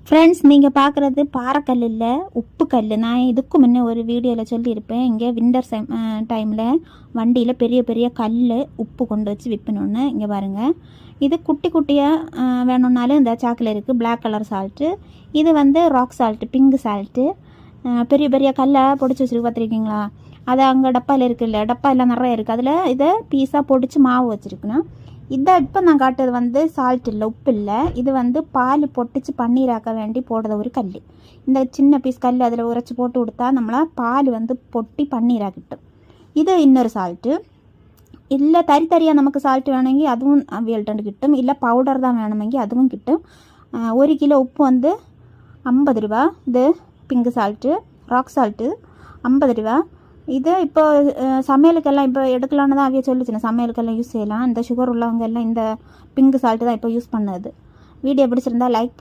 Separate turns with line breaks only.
Friends, நீங்கள் பார்க்குறது பாறைக்கல் இல்லை, உப்பு கல். நான் இதுக்கு முன்னே ஒரு வீடியோவில் சொல்லியிருப்பேன், இங்கே விண்டர் டைமில் வண்டியில் பெரிய பெரிய கல் உப்பு கொண்டு வச்சு விற்பணுன்னு. இங்கே பாருங்கள், இது குட்டி குட்டியாக வேணும்னாலும் இந்த சாக்கில் இருக்குது. பிளாக் கலர் சால்ட்டு, இது வந்து ராக் சால்ட்டு, பிங்க் சால்ட்டு. பெரிய பெரிய கல்லை பொடிச்சு வச்சுருக்கு பார்த்துருக்கீங்களா? அது அங்கே டப்பாவில் இருக்குல்ல, டப்பா எல்லாம் நிறைய இருக்குது. அதில் இதை பீஸாக பொடிச்சு மாவு வச்சுருக்கணும். இதை இப்போ நான் காட்டுறது வந்து சால்ட் இல்லை, உப்பு இல்லை. இது வந்து பால் பொட்டிச்சு பன்னீராக்க வேண்டி போடுற ஒரு கல். இந்த சின்ன பீஸ் கல் அதில் உரைச்சி போட்டு கொடுத்தா நம்மளா பால் வந்து பொட்டி பன்னீராக்கிட்டும். இது இன்னொரு சால்ட்டு. இல்லை தரியாக நமக்கு சால்ட்டு வேணுமெങ്കിൽ அதுவும் அவியல்ட்டு கிட்டும். இல்லை பவுடர் தான் வேணுமெങ്കിൽ அதுவும் கிட்டும். 1 கிலோ உப்பு வந்து 50 ரூபா. இது பிங்க் சால்ட்டு, ராக் சால்ட்டு 50 ரூபா. இது இப்போ சமையலுக்கெல்லாம் இப்போ எடுக்கலான்னு தான் அவைய சொல்லிச்சுன்னா, சமையலுக்கெல்லாம் யூஸ் செய்யலாம். இந்த சுகர் உள்ளவங்க எல்லாம் இந்த பிங்க் சால்ட்டு தான் இப்போ யூஸ் பண்ணுது. வீடியோ பிடிச்சிருந்தா லைக்